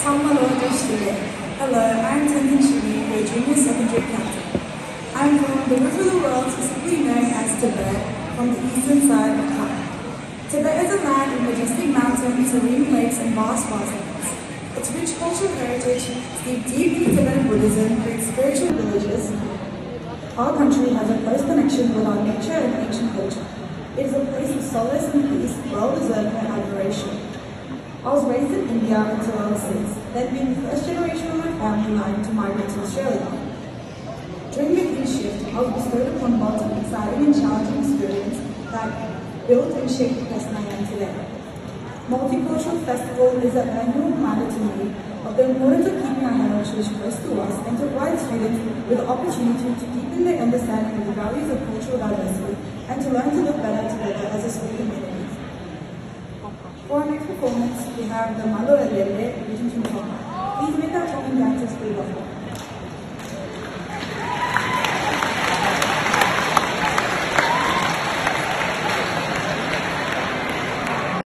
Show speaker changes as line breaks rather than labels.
Hello, I'm Tenzin, your junior secondary captain. I'm from the river of the world, specifically known as Tibet, from the eastern side of Chime. Tibet is a land with majestic mountains, serene lakes, and vast waterlands. Its rich cultural heritage, steeped deep in Tibetan Buddhism, creates spiritual villages. Our country has a close connection with our nature and ancient culture. It is a place of solace and peace, well-deserved and admiration. I was raised in India until I was 6, then being the first generation of my family line to migrate to Australia. During the key shift, I was bestowed upon lots of exciting and challenging experiences that built and shaped the person I am today. Multicultural Festival is an annual reminder to me of the importance of keeping our heritage close to us and to provide students with the opportunity to deepen their understanding of the values of cultural diversity and to learn to live better together as a school community. For our next performance, we have the Malo Elele, which is from Tonga. Please make our Tongan dancers feel welcome.